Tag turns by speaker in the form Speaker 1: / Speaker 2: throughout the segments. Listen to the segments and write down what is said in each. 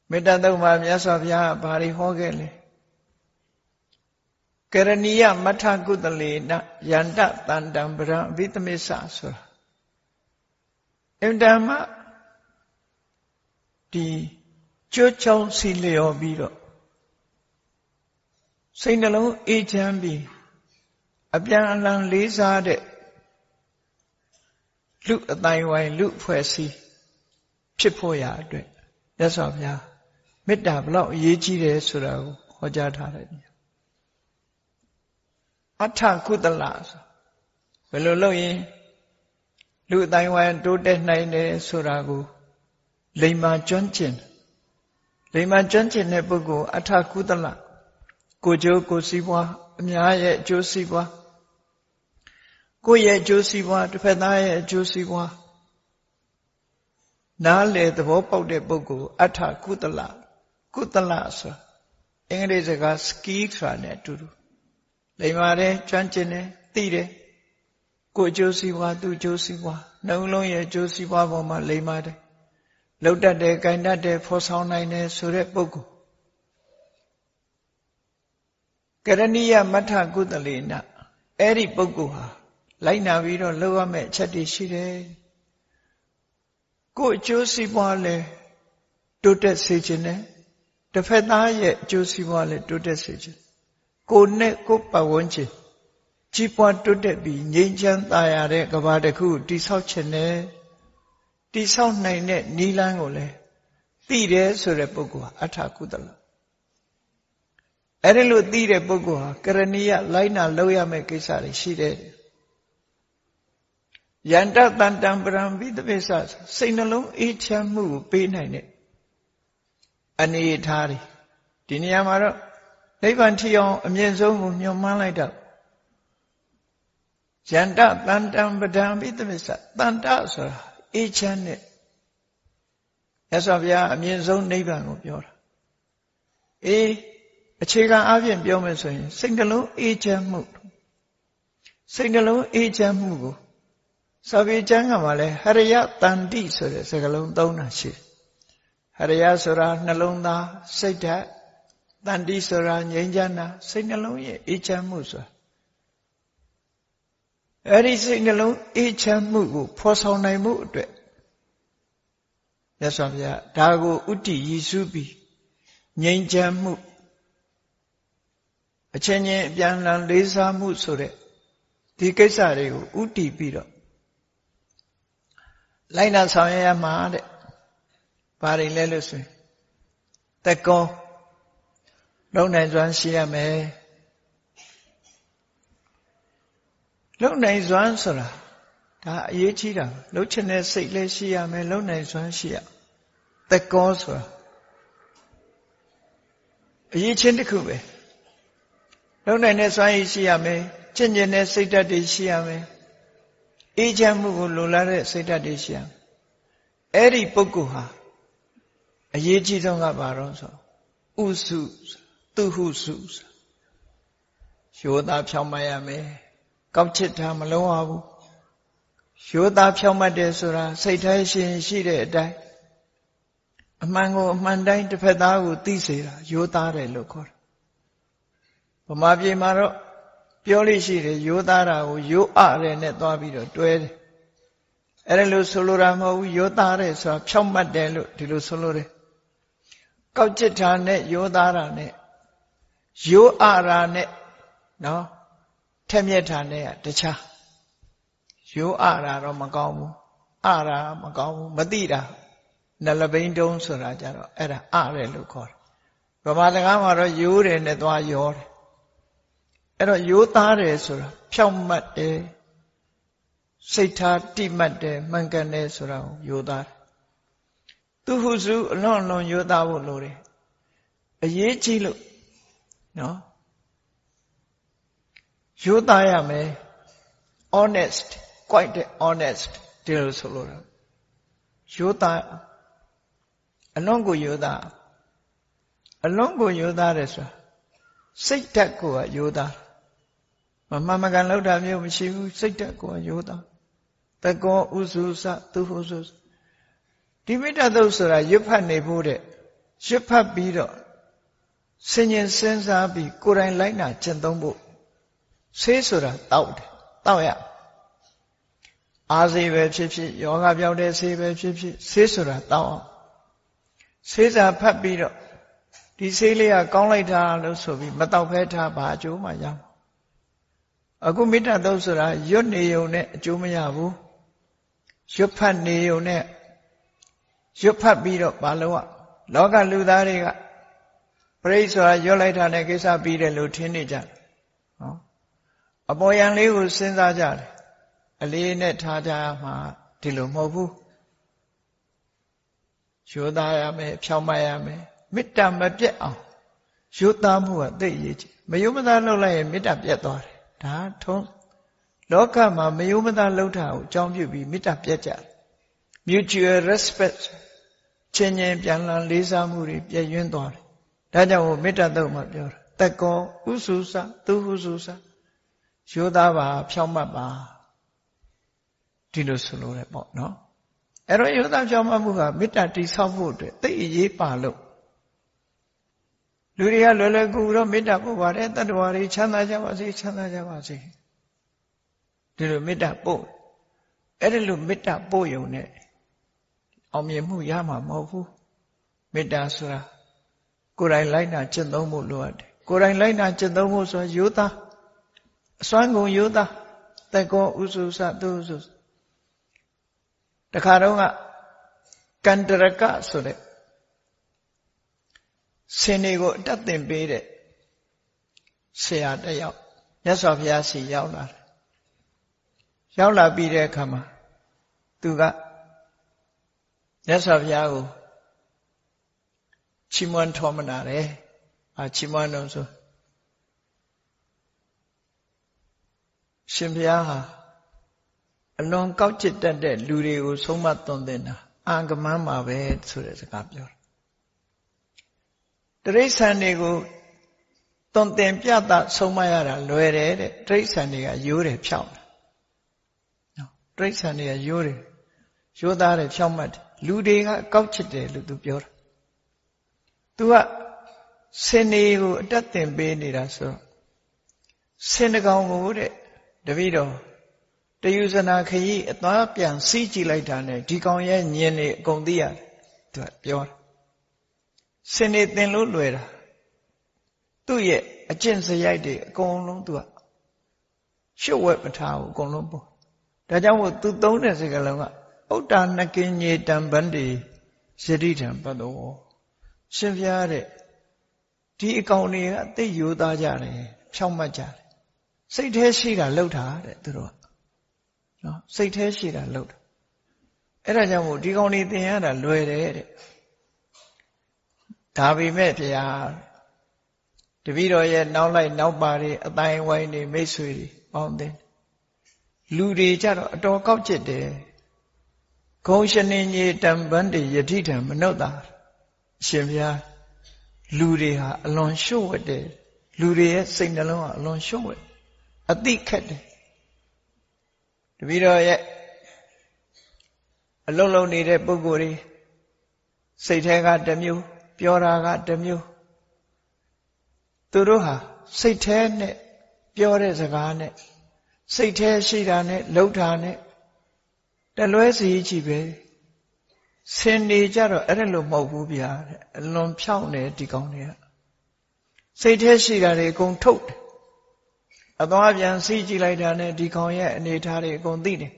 Speaker 1: မေတ္တာသုတ်မှာမြတ်စွာဘုရားဘာတွေဟောခဲ့လဲကရဏီယမထကုတလေနယန္တတန္တံပရံအဘိသမစ္ဆဆိုတာအင်တမဒီကြွချောင်းစီလျော်ပြီးတော့စိတ်နှလုံးအေးချမ်းပြီးအပြန်အလှန်လေးစားတဲ့လူအတိုင်းဝိုင်းလူဖွဲ့စည်းဖြစ်ဖို့ရအတွက်မြတ်စွာဘုရားမေတ္တာဘလောက်အရေးကြီးတယ်ဆိုတာကိုဟောကြားထားတယ်အထကုသလဆိုဘယ်လိုလုပ်ရင်လူအတိုင်းဝိုင်းတိုးတက်နိုင်တယ်ဆိုတာကိုလိမ္မာကျွမ်းကျင်တဲ့ပုဂ္ဂိုလ်အထကုသလကိုကျိုးကိုစီးပွားအများရဲ့အကျိုးစီးပွားကိုယ့်ရဲ့အကျိုးစီးပွားတစ်ဖက်သားရဲ့အကျိုးစီးပွားနားလေသဘောပေါက်တဲ့ပုဂ္ဂိုလ်အထကုသလဆိုအင်္ဂလိပ်စကား skill ဆိုတာနဲ့အတူတူလိမ္မာတယ်ကျွမ်းကျင်တယ်သိတယ်ကိုယ်အကျိုးစီးပွားသူ့အကျိုးစီးပွားနှလုံးရဲ့အကျိုးစီးပွားပေါ်မှာလိမ္မာတယ်လှုပ်တတ်တယ်၊ကိုင်တတ်တယ်၊ဖော်ဆောင်နိုင်တယ်ဆိုတဲ့ပုဂ္ဂိုလ်ကရဏီယမထကုသလေနအဲ့ဒီပုဂ္ဂိုလ်ဟာလိုက်နာပြီးတော့လုပ်ရမယ့်အချက်တွေရှိတယ်ကိုယ်အကျိုးစီးပွားလည်းတိုးတက်စေခြင်းနဲ့တစ်ဖက်သားရဲ့အကျိုးစီးပွားလည်းတိုးတက်စေခြင်းကိုယ်နဲ့ကိုယ်ပတ်ဝန်းကျင်ကြီးပွားတိုးတက်ပြီးငြိမ်းချမ်းသာယာတဲ့ကမ္ဘာတစ်ခုတည်ဆောက်ခြင်းနဲ့တည်ဆောက်နိုင်တဲ့နိလန်းကိုလည်းသိတယ်ဆိုတဲ့ပုဂ္ဂိုလ်ဟာအထကုသလအဲ့ဒီလိုသိတဲ့ပုဂ္ဂိုလ်ဟာကရဏီယလိုက်နာလုပ်ရမယ့်ကိစ္စတွေရှိတယ်ယန္တတန္တံပရံဘိသပိစ္ဆစိတ်နှလုံးအေးချမ်းမှုကိုပေးနိုင်တဲ့အနေအထားတွေဒီနေရာမှာတော့နိဗ္ဗာန်ထီအောင်အမြင့်ဆုံးကိုမျှော်မှန်းလိုက်တော့ယန္တတန္တံပဒံဘိသပိစ္ဆတန္တဆိုတာအေးချမ်းတဲ့မြတ်စွာဘုရားအမြင့်ဆုံးနိဗ္ဗာန်ကိုပြောတာအခြေခံအားဖြင့်ပြောမယ်ဆိုရင်စိတ်နှလုံးအေးချမ်းမှုကိုစာပေကျမ်းကမှလည်းဟရယတန္တိဆိုတဲ့စကားလုံးသုံးတာရှိတယ်ဟရယဆိုတာနှလုံးသားစိတ်ဓာတ်တန္တိဆိုတာငြိမ်းချမ်းတာစိတ်နှလုံးရဲ့အေးချမ်းမှုဆိုတာအဲ့ဒီစိတ်နှလုံးအေးချမ်းမှုကိုဖော်ဆောင်နိုင်မှုအတွက်မြတ်စွာဘုရားဒါကိုဥတ္တိရည်စူးပြီးငြိမ်းချမ်းမှုအချင်းချင်းအပြန်အလှန်လေးစားမှုဆိုတဲ့ဒီကိစ္စတွေကိုဥတ္တိပြီးတော့လိုက်နာဆောင်ရွက်ရမှာတဲ့ဘာတွေလဲလို့ဆိုရင်တကောလုံနိုင်စွမ်းရှိရမယ်လုံနိုင်စွမ်းဆိုတာဒါအရေးကြီးတာလှုပ်ချင်တဲ့စိတ်လည်းရှိရမယ်လုံနိုင်စွမ်းရှိရတကောဆိုတာအရေးချင်းတစ်ခုပဲလုံနိုင်တဲ့စွမ်းရည်ရှိရမယ်ကျင့်ကျင်တဲ့စိတ်ဓာတ်တွေရှိရမယ်အေးချမ်းမှုကိုလိုလားတဲ့စိတ်ဓာတ်တွေရှိရမယ်အဲ့ဒီပုဂ္ဂိုလ်ဟာအရေးကြီးဆုံးကဘာတော့ဆိုဥစုသူဟုစုရိုးသားဖြောင့်မတ်ရမယ်ကောက်ချစ်တာမလုံးဝဘူးရိုးသားဖြောင့်မတ်တယ်ဆိုတာစိတ်ထားရှင်ရှိတဲ့အတိုင်းအမှန်ကိုအမှန်တိုင်းတစ်ဖက်သားကိုသိစေတာရိုးသားတယ်လို့ခေါ်တယ်ဗမာပြည်မှာတော့ပြောလို့ရှိတယ်ရိုးသားတာကိုရိုးရတယ်နဲ့သွားပြီးတော့တွဲတယ်အဲ့ဒါလို့ဆိုလိုတာမဟုတ်ဘူးရိုးသားတယ်ဆိုတာဖြောင့်မတ်တယ်လို့ဒီလိုဆိုလိုတယ်ကောက်ကျစ်တာနဲ့ရိုးသားတာနဲ့ရိုးအရာနဲ့နော်ထက်မြက်တာနဲ့တခြားရိုးအရာတော့မကောင်းဘူးအရာမကောင်းဘူးမသိတာနလဘိန်းတုံးဆိုတာကြတော့အဲ့ဒါရတယ်လို့ခေါ်တယ်ဗမာစကားမှာတော့ရိုးတယ်နဲ့သွားရောတယ်အဲ့တော့ရိုးသားတယ်ဆိုတာဖြောင့်မတ်တယ်စိတ်ထားတိမှတ်တယ်မှန်ကန်တယ်ဆိုတာကိုရိုးသားတယ်သူဟုစုအလွန်ရိုးသားဖို့လိုတယ်အရေးကြီးလို့နော်ရိုးသားရမယ် honest quite honest ဒီလိုဆိုလို့ရိုးသားအလွန်ကိုရိုးသားတယ်ဆိုတာစိတ်ဓာတ်ကိုရိုးသားမမှန်မကန်လောက်တာမျိုးမရှိဘူးစိတ်ဓာတ်ကိုရိုးသားတကောဥစုစသူဟုစုဒီမေတ္တာသုတ်ဆိုတာရွတ်ဖတ်နေဖို့တဲ့ ရွတ်ဖတ်ပြီးတော့ဆင်ញင်စဉ်းစားပြီးကိုယ်တိုင်လိုက်နာကျင့်သုံးဖို့ဆေးဆိုတာတောက်တယ်တောက်ရအားဆေးပဲဖြစ်ဖြစ်ယောဂပြောက်တဲ့ဆေးပဲဖြစ်ဖြစ်ဆေးဆိုတာတောက်အောင်ဆေးစာဖတ်ပြီးတော့ဒီဆေးလေးကကောင်းလိုက်တာလို့ဆိုပြီးမတောက်ဖဲထားပါအကျိုးမှရမှာအခုမေတ္တာသုတ်ဆိုတာရွတ်နေုံနဲ့အကျိုးမရဘူးရွတ်ဖတ်နေုံနဲ့ရွတ်ဖတ်ပြီးတော့ဘာလို့อ่ะလောကလူသားတွေကပရိစ္ဆိုတာရွတ်လိုက်တာနဲ့ကိစ္စပြီးတယ်လို့ထင်နေကြတယ်နော်အပေါ်ယံလေးကိုစဉ်းစားကြတယ်အလေးနဲ့ထားကြမှာဒီလိုမဟုတ်ဘူးရိုးသားရမယ်ဖြောင်းမရမယ်မေတ္တာမပြတ်အောင်ရိုးသားမှုကသိအရေးကြီးမယုံမသားလုပ်လိုက်ရင်မေတ္တာပြတ်သွားတယ်ဒါထုံးလောကမှာမယုံမသားလုပ်တာကိုအကြောင်းပြုပြီးမေတ္တာပြတ်ကြတယ် mutual respect ချင်းချင်းပြန်လည်လေးစားမှုတွေပြည့်ရင်းသွားတယ်ဒါကြောင့်မေတ္တာသုတ်မှာပြောတာတကောဥစုစသူဟုစုစရိုးသားပါဖြောင်းမတ်ပါဒီလိုဆိုလို့ရပေါ့နော်အဲ့တော့ရိုးသားဖြောင်းမတ်မှုကမေတ္တာတည်ဆောက်ဖို့အတွက်သိအရေးပါလို့လူတွေကလွယ်လွယ်ကူကူတော့မေတ္တာပို့ပါတယ်တတ္တဝါတွေချမ်းသာကြပါစေချမ်းသာကြပါစေဒီလိုမေတ္တာပို့အဲ့ဒီလိုမေတ္တာပို့ယုံနဲ့အောင်မြင်မှုရမှာမဟုတ်ဘူးမေတ္တာဆိုတာကိုယ်တိုင်လိုက်နာကျင့်သုံးဖို့လိုအပ်တယ်ကိုယ်တိုင်လိုက်နာကျင့်သုံးဖို့ဆိုရိုးသားအစွမ်းကုန်ရိုးသားတက်ကောဥစုစသူစုတခါတော့ကကန္တရကဆိုတဲ့ဆင်တွေကိုအတတ်သင်ပေးတဲ့ဆရာတစ်ယောက်မြတ်စွာဘုရားစီရောက်လာတယ်ရောက်လာပြီးတဲ့အခါမှာသူကမြတ်စွာဘုရားကိုချီးမွမ်းထောမနာတယ်ချီးမွမ်းတော့ဆိုရှင်ဘုရားဟာအလွန်ကောက်ကျစ်တတ်တဲ့လူတွေကိုဆုံးမသွန်သင်တာအာဂမန်းမှာပဲဆိုတဲ့စကားပြောတယ်တိရစ္ဆာန်တွေကိုသွန်သင်ပြသဆုံးမရတာလွယ်တယ်တဲ့တိရစ္ဆာန်တွေကရိုးတယ်ဖြောင်းတယ်နော်တိရစ္ဆာန်တွေကရိုးတယ်ရိုးသားတယ်ဖြောင်းမှတ်တယ်လူတွေကကောက်ကျစ်တယ်လို့သူပြောတာသူကဆင်တွေကိုအတတ်သင်ပေးနေတာဆိုတော့ဆင်တကောင်ကိုတဲ့တပည့်တော်တယုဇနာခရီးအသွားပြန်စီးကြည့်လိုက်တာနဲ့ဒီကောင်ရဲ့ညင်နေအကုန်သိရတယ်သူကပြောတယ်ဆင်နေသင်လို့လွယ်တာသူ့ရဲ့အကျင့်စရိုက်တွေအကုန်လုံးသူကရှုပ်ဝက်မထားဘူးအကုန်လုံးပေါ့ဒါကြောင့်မို့သူသုံးတဲ့စကားလုံးကဥဒ္ဒါနကင်ညေတံဗန္တိယတိထံပတ္တောရှင်ဘုရားတဲ့ဒီအကောင်တွေကသိရိုးသားကြတယ်ဖြောင့်မတ်ကြတယ်စိတ်แท้ရှိတာလှုပ်တာတဲ့သူတို့ကနော်စိတ်แท้ရှိတာလှုပ်တာအဲ့ဒါကြောင့်မို့ဒီကောင်တွေသင်ရတာလွယ်တယ်တဲ့ဒါပေမဲ့ဘုရားတပည့်တော်ရဲ့နောက်လိုက်နောက်ပါတွေအတိုင်းဝိုင်းတွေမိတ်ဆွေတွေပေါင်းတယ်လူတွေကြတော့အတော်ကောက်ကျစ်တယ်ဂုံရှင်နေညေတံဗန္တိယတိထံမနုဿာအရှင်ဘုရားလူတွေဟာအလွန်ရှုပ်ဝက်တယ်လူတွေရဲ့စိတ်နှလုံးကအလွန်ရှုပ်ဝက်အသိခက်တယ်တပည့်တော်ရဲ့အလုံးလုံးနေတဲ့ပုဂ္ဂိုလ်တွေစိတ်ထဲကတစ်မျိုးပြောတာကတစ်မျိုးသူတို့ဟာစိတ်ထဲနဲ့ပြောတဲ့စကားနဲ့စိတ်ထဲရှိတာနဲ့လှုပ်တာနဲ့တလွဲစီကြည့်ပဲဆင်နေကြတော့အဲ့ဒါလို့မဟုတ်ဘူးဗျာတဲ့အလွန်ဖြောင့်တယ်ဒီကောင်းတွေကစိတ်ထဲရှိတာတွေအကုန်ထုတ်တယ်အသွားပြန်စီးကြည့်လိုက်တာနဲ့ဒီကောင်ရဲ့အနေထားတွေအကုန်သိတယ်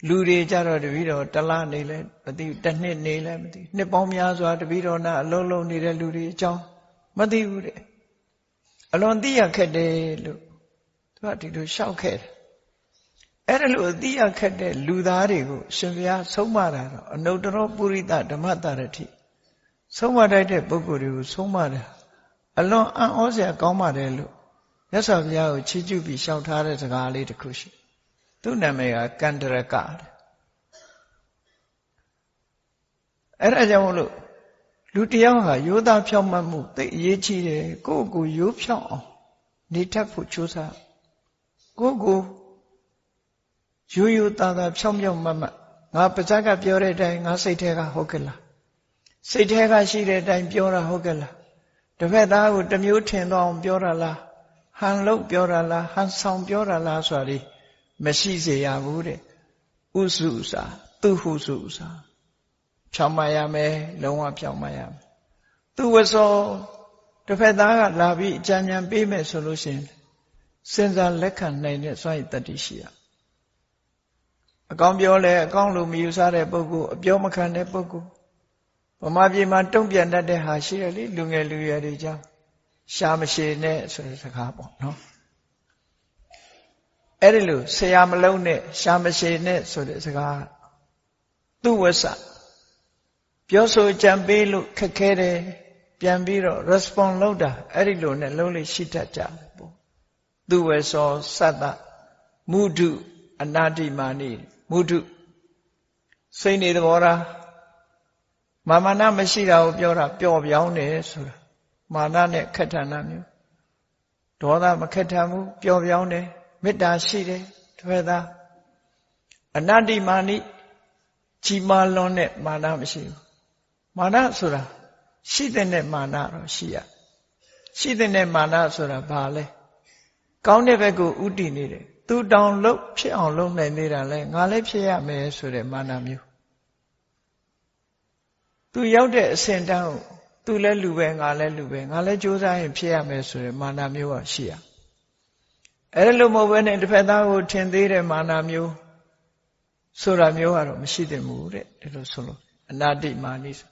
Speaker 1: လူတွေကြတော့တပည့်တော်တလားနေလဲမသိတစ်နှစ်နေလဲမသိနှစ်ပေါင်းများစွာတပည့်တော်နာအလုံးလုံးနေတဲ့လူတွေအကြောင်းမသိဘူးတဲ့အလွန်သိရခက်တယ်လို့သူကဒီလိုရှောက်ခဲ့တယ်အဲ့ဒါလို့သိရခက်တဲ့လူသားတွေကိုရှင်ဘုရားဆုံးမတာတော့အနုတ္တရောပုရိသဓမ္မတရတိဆုံးမတတ်တဲ့ပုဂ္ဂိုလ်တွေကိုဆုံးမတာအလွန်အံ့ဩစရာကောင်းပါတယ်လို့မြတ်စွာဘုရားကိုချီးကျူးပြီးရှောက်ထားတဲ့စကားလေးတစ်ခုရှိသူ့နာမည်ကကန္တရကအဲ့ဒါကြောင့်မို့လို့လူတယောက်ဟာရိုးသားဖြောင့်မတ်မှုသိအရေးကြီးတယ်ကိုယ့်ကိုရိုးဖြောင့်အောင်နေတတ်ဖို့ကြိုးစားကိုယ့်ကိုရိုးရိုးသားသားဖြောင့်ဖြောင့်မတ်မတ်ငါပါဇက်ကပြောတဲ့အတိုင်းငါစိတ်ထဲကဟုတ်ကဲ့လား စိတ်ထဲကရှိတဲ့အတိုင်းပြောတာဟုတ်ကဲ့လားတစ်ဖက်သားကိုတစ်မျိုးထင်သွားအောင်ပြောတာလားဟန်လို့ပြောတာလားဟန်ဆောင်ပြောတာလားဆိုတာဒီမရှိစေရဘူးတဲ့ဥစုစာသူဟုစုစာဖြောင်းမရမယ်လုံးဝဖြောင်းမရမယ်သူဝဆောတစ်ဖက်သားကလာပြီးအကြံဉာဏ်ပေးမယ်ဆိုလို့ရှိရင်စဉ်းစားလက်ခံနိုင်တဲ့စွမ်းရည်တတ္တိရှိရအကောင်းပြောလဲအကောင်းလို့မယူဆတဲ့ပုဂ္ဂိုလ်အပြောမခံတဲ့ပုဂ္ဂိုလ်ဗမာပြည်မှာတုံ့ပြန်တတ်တဲ့ဟာရှိတယ်လေလူငယ်လူရွယ်တွေကြောင့်ရှာမရှိနဲ့ဆိုတဲ့စကားပေါ့နော်အဲ့ဒီလိုဆရာမလုံးနဲ့ရှာမရှိနဲ့ဆိုတဲ့စကားသူဝဆပြောဆိုကြံပေးလို့ခက်ခဲတယ်ပြန်ပြီးတော့ response လုပ်တာအဲ့ဒီလိုနဲ့လုံးလေးရှိတတ်ကြတယ်ပေါ့သူဝဆောသတ္တမုဒုအနာတိမာနိမုဒုစိတ်နေသဘောထားမာနမရှိတာကိုပြောတာပျော့ပြောင်းတယ်ဆိုတာမာနနဲ့ခက်ထန်တာမျိုးဒေါသမခက်ထန်ဘူးပျော့ပြောင်းတယ်မေတ္တာရှိတယ်တစ်ဖက်သားအနတ္တိမာနိကြီးမားလွန်းတဲ့မာနမရှိဘူးမာနဆိုတာရှိတဲ့မာနတော့ရှိရရှိတဲ့မာနဆိုတာဘာလဲကောင်းတဲ့ဘက်ကိုဥတည်နေတယ်သူတောင်လို့ဖြစ်အောင်လုပ်နိုင်သေးတာလဲငါလည်းဖြစ်ရမယ်ဆိုတဲ့မာနမျိုးသူရောက်တဲ့အဆင့်တန်းကိုသူလည်းလူပဲငါလည်းလူပဲငါလည်းကြိုးစားရင်ဖြစ်ရမယ်ဆိုတဲ့မာနမျိုးကရှိရအဲ့လိုမဟုတ်ဘဲနဲ့တစ်ဖက်သားကိုထင်သေးတဲ့မာနမျိုးဆိုတာမျိုးကတော့မရှိသင့်ဘူးတဲ့ဒီလိုဆိုလို့အနာတိမာနိဆို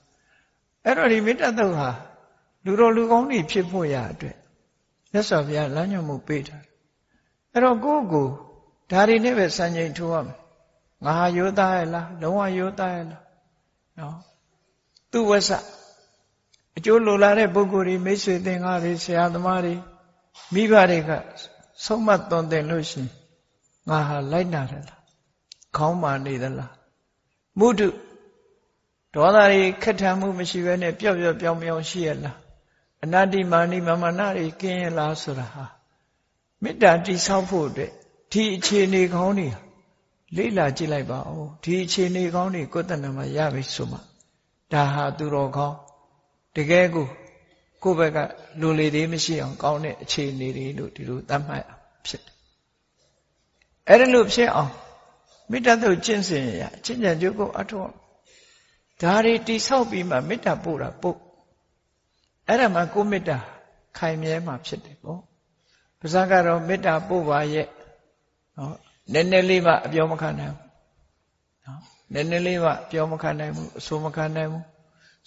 Speaker 1: အဲ့တော့ဒီမေတ္တာသုတ်ဟာလူတော်လူကောင်းတွေဖြစ်ဖို့ရအတွက်မြတ်စွာဘုရားလမ်းညွှန်မှုပေးထားတယ်အဲ့တော့ကိုယ့်ကိုဒါတွေနဲ့ပဲစံချိန်ထိုးရမယ်ငါဟာယောသားရဲ့လားလုံးဝယောသားရဲ့လားနော်သူဝဆအကျိုးလိုလာတဲ့ပုဂ္ဂိုလ်တွေမိတ်ဆွေသင်္ကားတွေဆရာသမားတွေမိဘတွေကဆုံးမသွန်သင်လို့ရှိရင်ငါဟာလိုက်နာတယ်လားခေါင်းမာနေသလားမုဒုဒေါသတွေခက်ထန်မှုမရှိဘဲနဲ့ပျော့ပျော့ပြောင်းပြောင်းရှိရလားအနတ္တိမာနိမာနတွေကင်းရလားဆိုတာဟာမေတ္တာတိဆောက်ဖို့အတွက်ဒီအခြေအနေကောင်းတွေလေ့လာကြည့်လိုက်ပါဦးဒီအခြေအနေကောင်းတွေကိုယ်တဏ္ဍမှာရပြီဆိုမှဒါဟာသူတော်ကောင်းတကယ်ကိုယ့်ဘက်ကလူလေသေးမရှိအောင်ကောင်းတဲ့အခြေအနေတွေလို့ဒီလိုသတ်မှတ်ဖြစ်တယ်အဲ့ဒါလို့ဖြစ်အောင်မေတ္တာတို့ကျင့်စဉ်ရအချင်းချင်းကြိုးကိုအထောက်ဒါတွေတိဆောက်ပြီးမှမေတ္တာပို့တာပို့အဲ့ဒါမှကိုမေတ္တာခိုင်မြဲမှဖြစ်တယ်ပေါ့ပါဇာကတော့မေတ္တာပို့ပါရဲ့နော်နည်းနည်းလေးမှအပြောမခံနိုင်ဘူးနော်နည်းနည်းလေးမှပြောမခံနိုင်ဘူးအဆိုမခံနိုင်ဘူး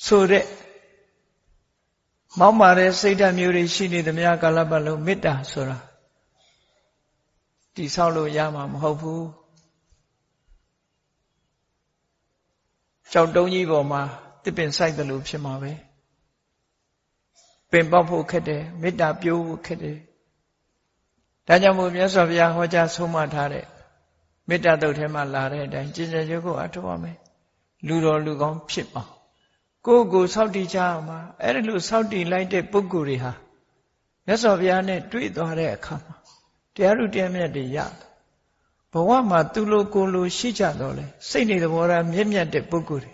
Speaker 1: ဆိုတဲ့မောက်မာတဲ့စိတ်ဓာတ်မျိုးတွေရှိနေသမျှကာလပတ်လုံးမေတ္တာဆိုတာတိဆောက်လို့ရမှာမဟုတ်ဘူးကြောက်တုံးကြီးပေါ်မှာတစ်ပင်စိုက်တယ်လို့ဖြစ်မှာပဲပင်ပေါက်ဖို့ခက်တယ်မေတ္တာပြိုးဖို့ခက်တယ်ဒါကြောင့်မို့မြတ်စွာဘုရားဟောကြားဆုံးမထားတဲ့မေတ္တာတုတ်ထဲမှာလာတဲ့အတိုင်းကျင့်ကြံကြိုးကိုအထောက်ရမယ်လူတော်လူကောင်းဖြစ်ပါကိုယ့်ကိုစောင့်တည်ကြအောင်ပါအဲ့ဒါလို့စောင့်တည်လိုက်တဲ့ပုဂ္ဂိုလ်တွေဟာမြတ်စွာဘုရားနဲ့တွေ့သွားတဲ့အခါမှာတရားဥတရားမြတ်တွေရတယ်ဘဝမှာသူလိုကိုလိုရှိကြတော့လေစိတ်နေသဘောထားမြင့်မြတ်တဲ့ပုဂ္ဂိုလ်တွေ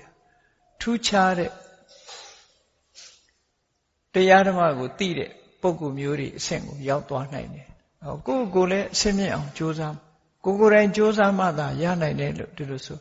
Speaker 1: ထူးခြားတဲ့တရားဓမ္မကိုသိတဲ့ပုဂ္ဂိုလ်မျိုးတွေအဆင့်ကိုရောက်သွားနိုင်တယ်ကိုယ့်ကိုယ်လည်းအဆင့်မြင့်အောင်ကြိုးစားကိုယ်ကိုယ်တိုင်ကြိုးစားမှသာရနိုင်တယ်လို့ဒီလိုဆို